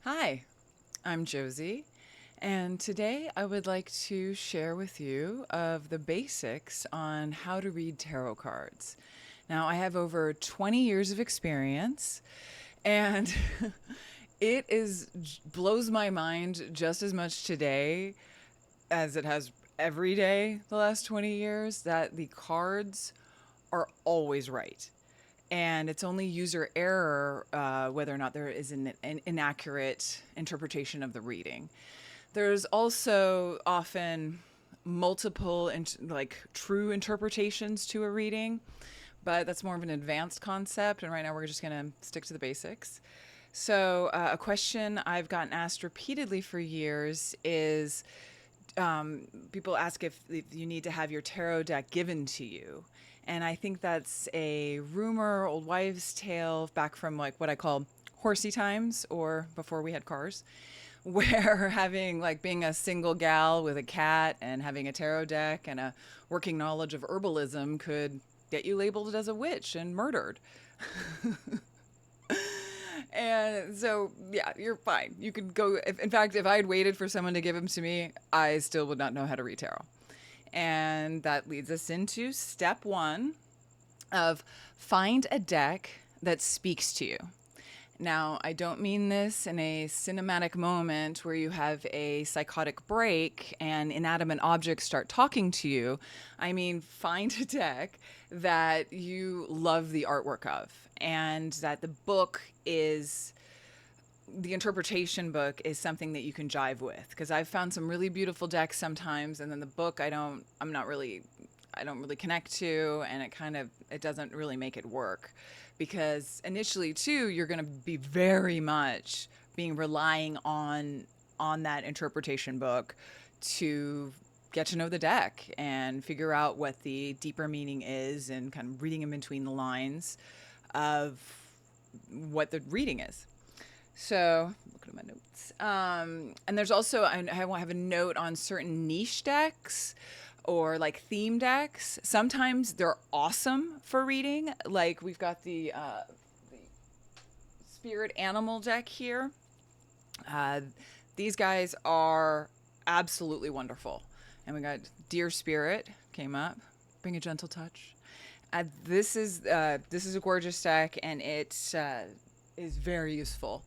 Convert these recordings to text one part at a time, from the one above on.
Hi, I'm Josie, and today I would like to share with you of the basics on how to read tarot cards. Now, I have over 20 years of experience, and blows my mind just as much today as it has every day the last 20 years that the cards are always right, and it's only user error whether or not there is an inaccurate interpretation of the reading. There's also often multiple like true interpretations to a reading, but that's more of an advanced concept. And right now we're just going to stick to the basics. So, a question I've gotten asked repeatedly for years is people ask if you need to have your tarot deck given to you. And I think that's a rumor, old wives' tale back from like what I call horsey times or before we had cars, where having like being a single gal with a cat and having a tarot deck and a working knowledge of herbalism could get you labeled as a witch and murdered. And so, yeah, you're fine. You could go. In fact, if I had waited for someone to give them to me, I still would not know how to read tarot. And that leads us into step one of find a deck that speaks to you. Now, I don't mean this in a cinematic moment where you have a psychotic break and inanimate objects start talking to you. I mean, find a deck that you love the artwork of and that the interpretation book is something that you can jive with, because I've found some really beautiful decks sometimes, and then the book I don't really connect to, and it doesn't really make it work, because initially too you're going to be very much being relying on that interpretation book to get to know the deck and figure out what the deeper meaning is, and kind of reading in between the lines of what the reading is. So, look at my notes. And there's also, I have a note on certain niche decks or like theme decks. Sometimes they're awesome for reading. Like we've got the spirit animal deck here. Uh, these guys are absolutely wonderful. And we got Dear Spirit came up. Bring a gentle touch. This is a gorgeous deck, and it is very useful.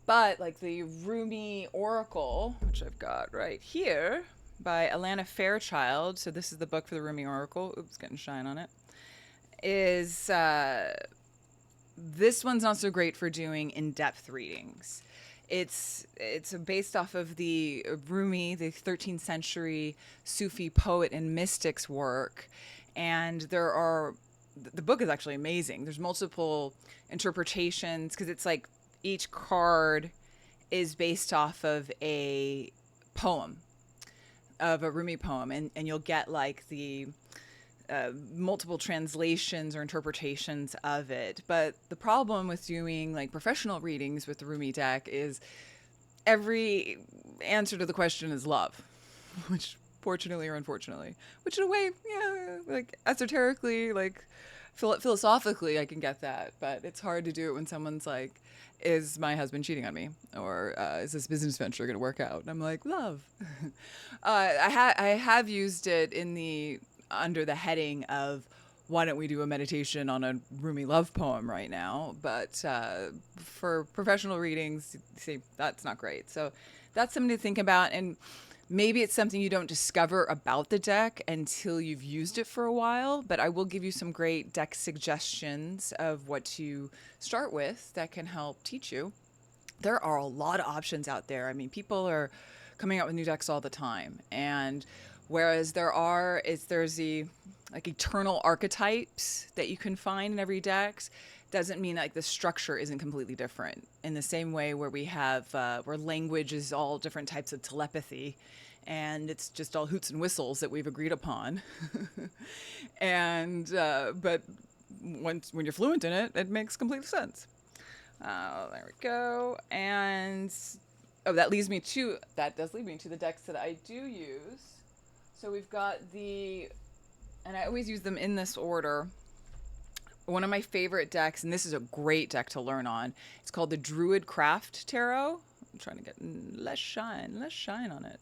But like the Rumi Oracle, which I've got right here by Alana Fairchild, so this is the book for the Rumi Oracle. Oops, getting shine on it. Is This one's not so great for doing in-depth readings. It's based off of the Rumi, the 13th century Sufi poet and mystic's work, and the book is actually amazing. There's multiple interpretations because it's like each card is based off of a poem, of a Rumi poem, and you'll get like the multiple translations or interpretations of it. But the problem with doing like professional readings with the Rumi deck is every answer to the question is love, which fortunately or unfortunately, which in a way, yeah, like esoterically, like philosophically, I can get that, but it's hard to do it when someone's like, is my husband cheating on me, or is this business venture going to work out? And I'm like, love. I have used it under the heading of why don't we do a meditation on a Rumi love poem right now? But for professional readings, see, that's not great. So that's something to think about. And maybe it's something you don't discover about the deck until you've used it for a while, but I will give you some great deck suggestions of what to start with that can help teach you. There are a lot of options out there. I mean, people are coming out with new decks all the time. And whereas there's the like eternal archetypes that you can find in every deck, doesn't mean like the structure isn't completely different. In the same way where we have where language is all different types of telepathy, and it's just all hoots and whistles that we've agreed upon. And but when you're fluent in it, it makes complete sense. There we go. And that does lead me to the decks that I do use. So we've got and I always use them in this order. One of my favorite decks, and this is a great deck to learn on, it's called the Druid Craft Tarot, I'm trying to get less shine on it.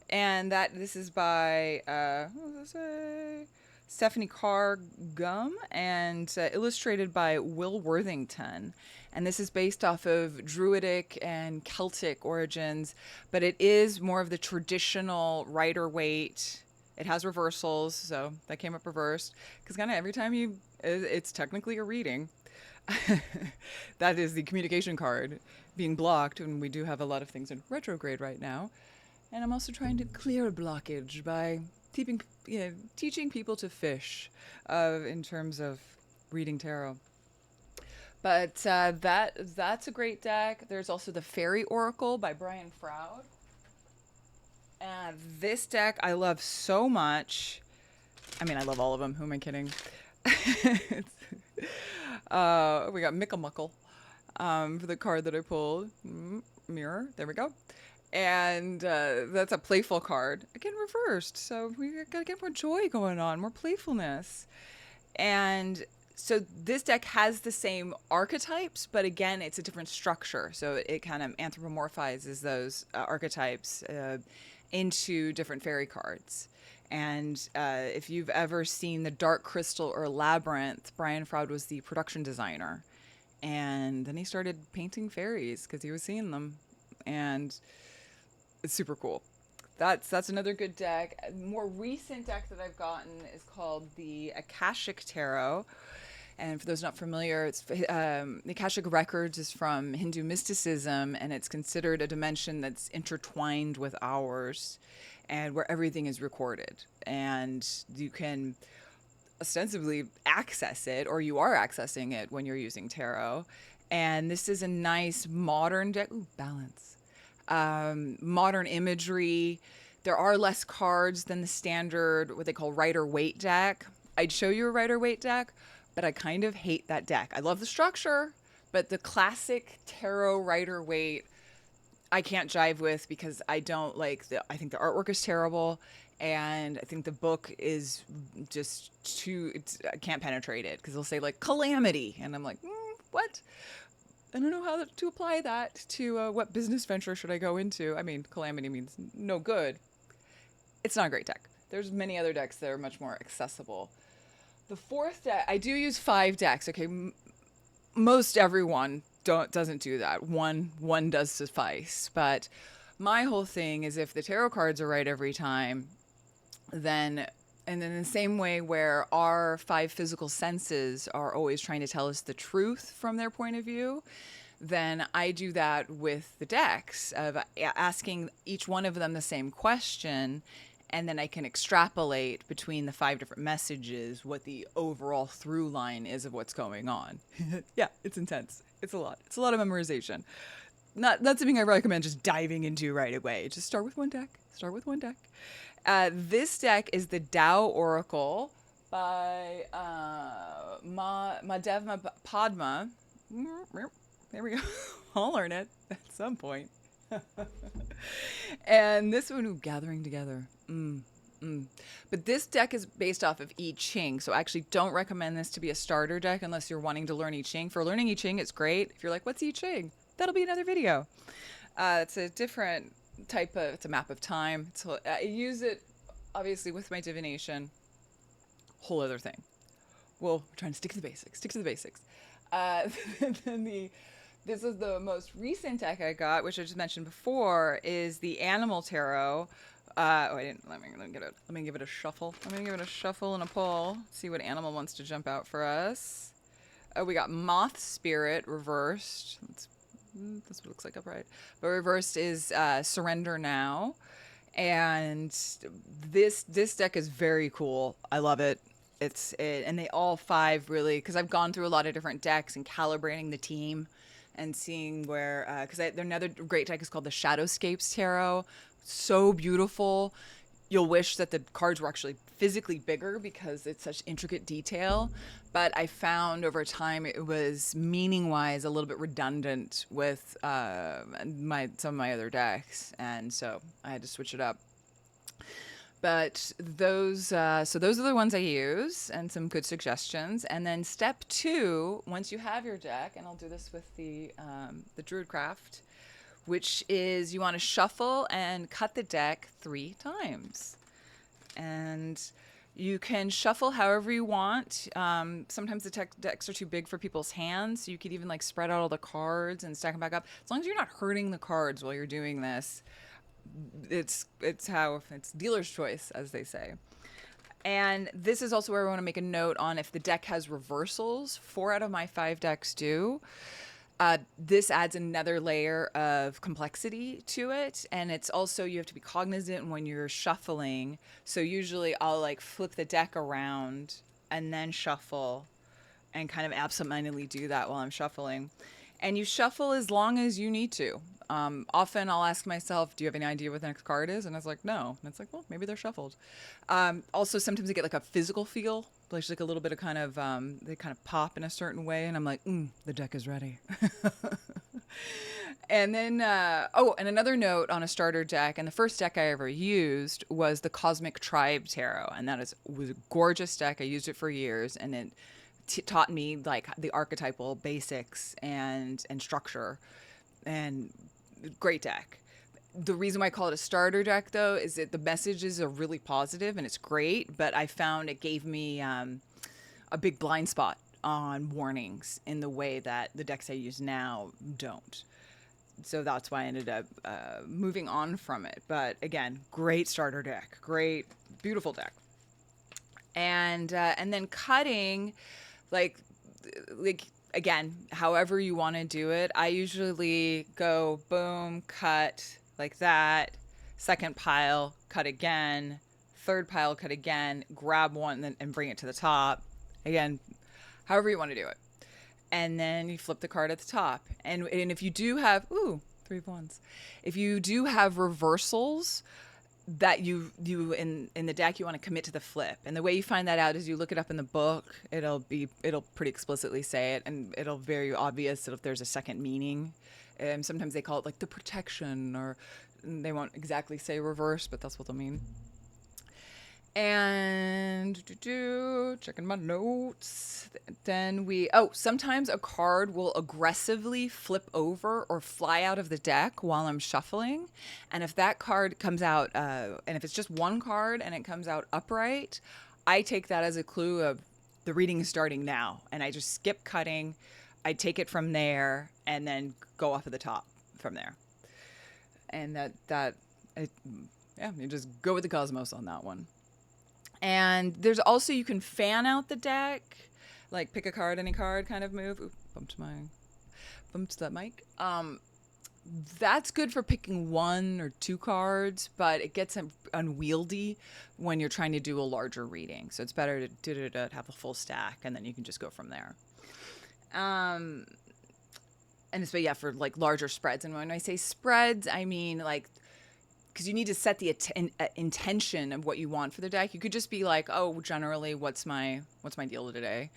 And this is by what does it say? Stephanie Carr Gum and illustrated by Will Worthington. And this is based off of Druidic and Celtic origins, but it is more of the traditional Rider Waite. It has reversals, so that came up reversed. Because kind of every time it's technically a reading. That is the communication card being blocked, and we do have a lot of things in retrograde right now. And I'm also trying to clear a blockage by teaching people to fish in terms of reading tarot. But that's a great deck. There's also the Fairy Oracle by Brian Froud. And this deck I love so much. I mean, I love all of them. Who am I kidding? We got Micklemuckle for the card that I pulled. Mirror. There we go. And that's a playful card. Again, reversed. So we got to get more joy going on, more playfulness. And so this deck has the same archetypes, but again, it's a different structure. So it kind of anthropomorphizes those archetypes into different fairy cards. And if you've ever seen the Dark Crystal or Labyrinth, Brian Froud was the production designer. And then he started painting fairies because he was seeing them. And it's super cool. That's another good deck. A more recent deck that I've gotten is called the Akashic Tarot. And for those not familiar, the Akashic Records is from Hindu mysticism, and it's considered a dimension that's intertwined with ours, and where everything is recorded. And you can ostensibly access it, or you are accessing it when you're using tarot. And this is a nice modern deck. Ooh, balance. Modern imagery. There are less cards than the standard, what they call Rider Waite deck. I'd show you a Rider Waite deck, but I kind of hate that deck. I love the structure, but the classic tarot Rider Waite, I can't jive with because I don't like I think the artwork is terrible, and I think the book is just I can't penetrate it because they'll say like calamity, and I'm like, what? I don't know how to apply that to what business venture should I go into. I mean, calamity means no good. It's not a great deck. There's many other decks that are much more accessible. The fourth deck, I do use 5 decks. Okay, most everyone doesn't do that. One does suffice. But my whole thing is if the tarot cards are right every time, then in the same way where our 5 physical senses are always trying to tell us the truth from their point of view, then I do that with the decks of asking each one of them the same question, and then I can extrapolate between the 5 different messages what the overall through line is of what's going on. Yeah, it's intense. It's a lot. It's a lot of memorization. Not something I recommend just diving into right away. Just start with one deck. This deck is the Tao Oracle by Madhema Padma. There we go. I'll learn it at some point. And this one, Gathering Together. But this deck is based off of I Ching, so I actually don't recommend this to be a starter deck unless you're wanting to learn I Ching. For learning I Ching, it's great. If you're like, what's I Ching? That'll be another video. It's a different type of, it's a map of time. I use it, obviously, with my divination. Whole other thing. Well, we're trying to stick to the basics. This is the most recent deck I got, which I just mentioned before, is the Animal Tarot. Let me give it a shuffle. I'm gonna give it a shuffle and a pull. See what animal wants to jump out for us. We got Moth Spirit reversed. That's what it looks like upright. But reversed is Surrender Now. And this deck is very cool. I love it. And they all 5 really, because I've gone through a lot of different decks and calibrating the team and seeing where, because another great deck is called the Shadowscapes Tarot. So beautiful. You'll wish that the cards were actually physically bigger because it's such intricate detail. But I found over time it was meaning-wise a little bit redundant with some of my other decks, and so I had to switch it up. But those are the ones I use, and some good suggestions. And then step 2, once you have your deck, and I'll do this with the Druidcraft which is you want to shuffle and cut the deck 3 times. And you can shuffle however you want. Sometimes the decks are too big for people's hands, so you could even like spread out all the cards and stack them back up. As long as you're not hurting the cards while you're doing this, it's dealer's choice, as they say. And this is also where I want to make a note on if the deck has reversals. 4 out of my 5 decks do. This adds another layer of complexity to it. And it's also, you have to be cognizant when you're shuffling. So usually I'll like flip the deck around and then shuffle and kind of absentmindedly do that while I'm shuffling. And you shuffle as long as you need to. Often I'll ask myself, do you have any idea what the next card is? And I was like, no. And it's like, well, maybe they're shuffled. Also, sometimes I get like a physical feel. There's like a little bit of kind of, they kind of pop in a certain way. And I'm like, the deck is ready. And then, and another note on a starter deck, and the first deck I ever used was the Cosmic Tribe Tarot. And that was a gorgeous deck. I used it for years. And it taught me like the archetypal basics and structure. And great deck. The reason why I call it a starter deck, though, is that the messages are really positive and it's great, but I found it gave me a big blind spot on warnings in the way that the decks I use now don't. So that's why I ended up moving on from it. But again, great starter deck. Great, beautiful deck. And then cutting, like again, however you want to do it. I usually go boom, cut like that, second pile, cut again, third pile, cut again, grab one and bring it to the top. Again, however you want to do it. And then you flip the card at the top. And if you do have, 3 of Wands. If you do have reversals that you in the deck, you want to commit to the flip. And the way you find that out is you look it up in the book. It'll pretty explicitly say it, and it'll very obvious if there's a second meaning. Sometimes they call it like the protection, or they won't exactly say reverse, but that's what they'll mean. And checking my notes. Then sometimes a card will aggressively flip over or fly out of the deck while I'm shuffling. And if that card comes out, and if it's just one card and it comes out upright, I take that as a clue of the reading is starting now. And I just skip cutting. I take it from there and then go off of the top from there. And you just go with the cosmos on that one. And there's also, you can fan out the deck, like pick a card, any card kind of move. Ooh, bumped that mic. That's good for picking 1 or 2 cards, but it gets unwieldy when you're trying to do a larger reading. So it's better to have a full stack, and then you can just go from there. And it's, but yeah, for like larger spreads. And when I say spreads, I mean like, because you need to set the intention of what you want for the deck. You could just be like, oh, generally, what's my deal today?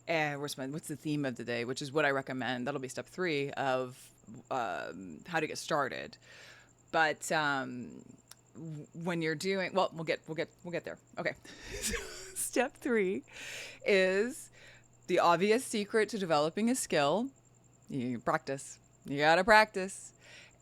What's the theme of the day? Which is what I recommend. That'll be step 3 of how to get started. But when you're doing, well, we'll get there. Okay. Step 3 is the obvious secret to developing a skill. You practice. You gotta practice.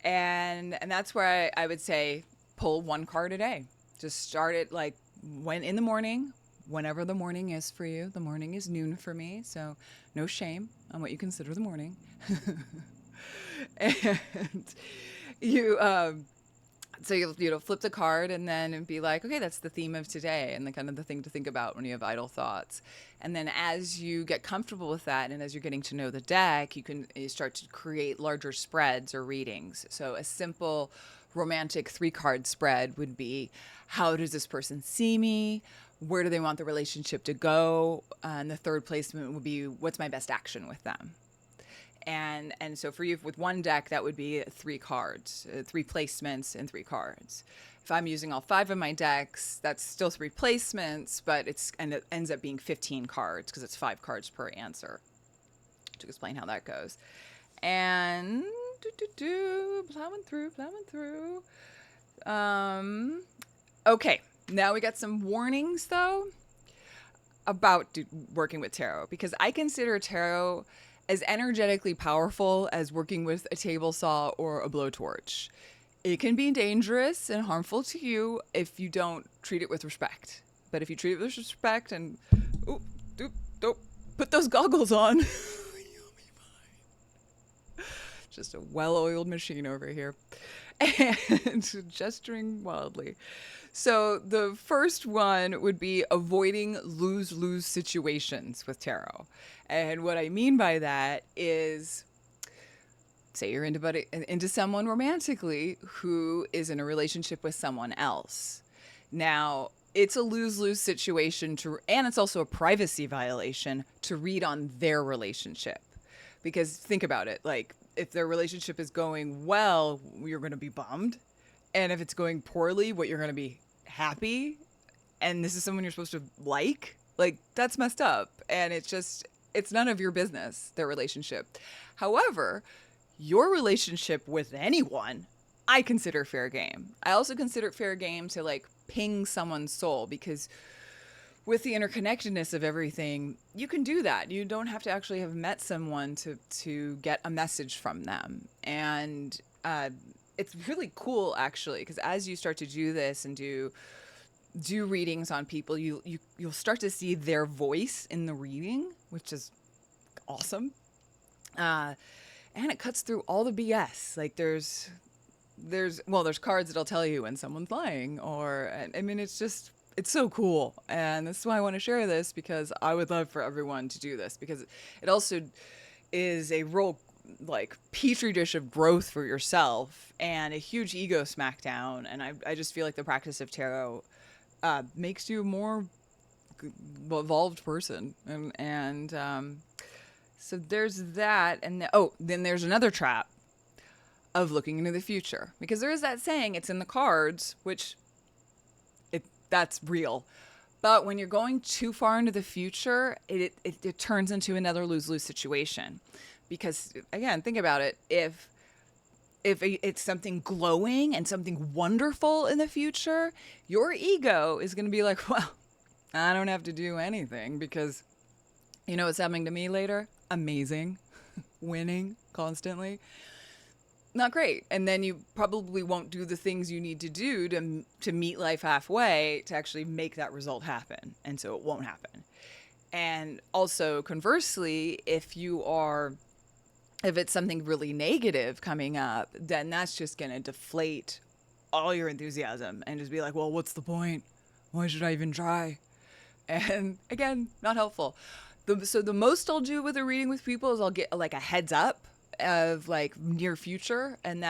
And that's where I would say pull 1 card a day. Just start it like in the morning, whenever the morning is for you. The morning is noon for me, so no shame on what you consider the morning. And you so you'll flip the card and then be like, okay, that's the theme of today, and the kind of the thing to think about when you have idle thoughts. And then as you get comfortable with that, and as you're getting to know the deck, you start to create larger spreads or readings. So a simple romantic 3-card spread would be, how does this person see me? Where do they want the relationship to go? And the third placement would be, what's my best action with them? And so for you, with one deck, that would be 3 cards, 3 placements and 3 cards. If I'm using all 5 of my decks, that's still 3 placements, but it ends up being 15 cards because it's 5 cards per answer, to explain how that goes. And plowing through. Okay, now we got some warnings though about working with tarot, because I consider tarot as energetically powerful as working with a table saw or a blowtorch. It can be dangerous and harmful to you if you don't treat it with respect. But if you treat it with respect and ooh, doop, doop, put those goggles on, you'll be fine. Just a well-oiled machine over here. And gesturing wildly. So the first one would be avoiding lose-lose situations with tarot. And what I mean by that is, say you're into someone romantically who is in a relationship with someone else. Now, it's a lose-lose situation and it's also a privacy violation to read on their relationship. Because think about it, like if their relationship is going well, you're going to be bummed. And if it's going poorly, you're going to be happy. And this is someone you're supposed to like that's messed up. And it's none of your business, their relationship. However, your relationship with anyone, I consider fair game. I also consider it fair game to like ping someone's soul, because with the interconnectedness of everything, you can do that. You don't have to actually have met someone to get a message from them. And it's really cool, actually, because as you start to do this and do readings on people, you'll start to see their voice in the reading, which is awesome. And it cuts through all the BS. Like there's cards that'll tell you when someone's lying, or I mean, it's so cool. And this is why I want to share this, because I would love for everyone to do this, because it also is a real like petri dish of growth for yourself and a huge ego smackdown. And I just feel like the practice of tarot makes you a more evolved person. And so there's that. And then there's another trap of looking into the future, because there is that saying, it's in the cards, which that's real. But when you're going too far into the future, it turns into another lose-lose situation. Because again, think about it. If it's something glowing and something wonderful in the future, your ego is going to be like, well, I don't have to do anything, because you know what's happening to me later? Amazing. Winning constantly. Not great. And then you probably won't do the things you need to do to meet life halfway to actually make that result happen. And so it won't happen. And also conversely, if it's something really negative coming up, then that's just going to deflate all your enthusiasm and just be like, well, what's the point? Why should I even try? And again, not helpful. So the most I'll do with a reading with people is I'll get like a heads up of like near future and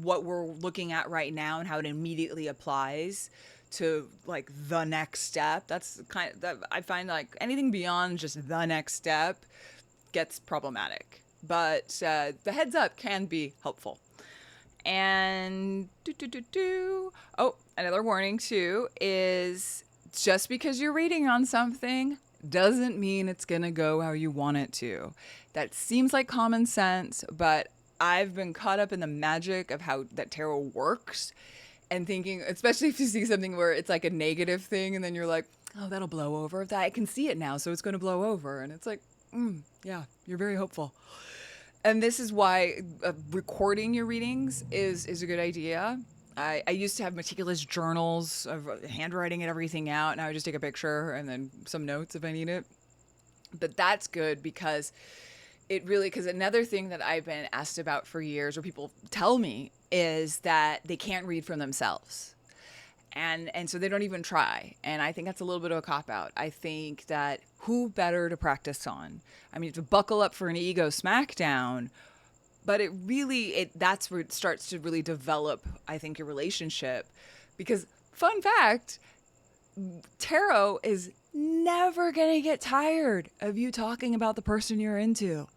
what we're looking at right now and how it immediately applies to like the next step. That's kind of that I find, like anything beyond just the next step gets problematic, but the heads up can be helpful. And another warning too is, just because you're reading on something doesn't mean it's going to go how you want it to. That seems like common sense, but I've been caught up in the magic of how that tarot works and thinking, especially if you see something where it's like a negative thing and then you're like, oh, that'll blow over. I can see it now, so it's going to blow over. And it's like, yeah, you're very hopeful. And this is why recording your readings is a good idea. I used to have meticulous journals of handwriting and everything out. Now I just take a picture and then some notes if I need it. But that's good because because another thing that I've been asked about for years, or people tell me, is that they can't read for themselves. And so they don't even try. And I think that's a little bit of a cop-out. I think that who better to practice on? I mean, to buckle up for an ego smackdown, but that's where it starts to really develop, I think, your relationship. Because, fun fact, tarot is never going to get tired of you talking about the person you're into.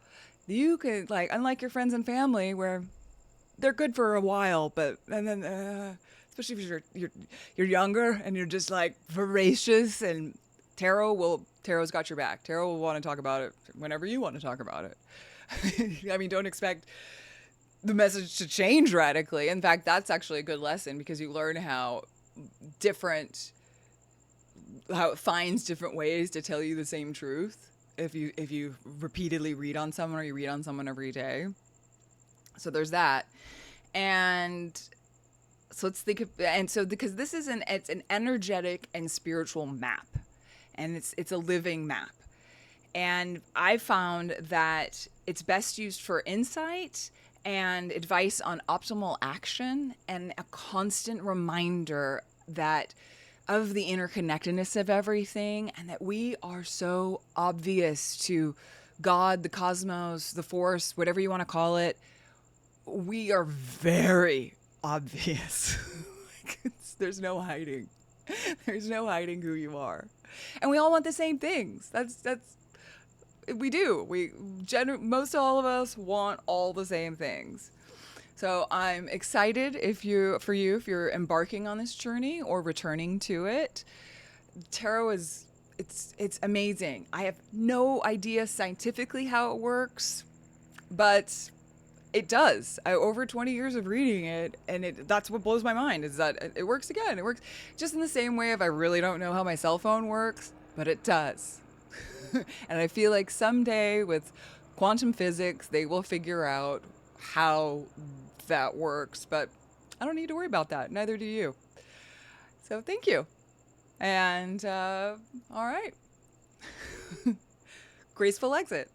You could, like, unlike your friends and family, where they're good for a while, and then, especially if you're younger and you're just like voracious, and tarot's got your back. Tarot will want to talk about it whenever you want to talk about it. I mean, don't expect the message to change radically. In fact, that's actually a good lesson, because you learn how it finds different ways to tell you the same truth. if you repeatedly read on someone or you read on someone every day. So there's that. And so let's think of, and so because this is it's an energetic and spiritual map, and it's a living map. And I found that it's best used for insight and advice on optimal action, and a constant reminder that of the interconnectedness of everything, and that we are so obvious to God, the cosmos, the force, whatever you want to call it. We are very obvious. There's no hiding. There's no hiding who you are. And we all want the same things. That's we do. Most all of us want all the same things. So I'm excited if you're embarking on this journey or returning to it. Tarot is it's amazing. I have no idea scientifically how it works, but it does. Over 20 years of reading it, and that's what blows my mind, is that it works again. It works just in the same way if I really don't know how my cell phone works, but it does. And I feel like someday with quantum physics, they will figure out how that works, but I don't need to worry about that. Neither do you. So thank you. And all right. Graceful exit.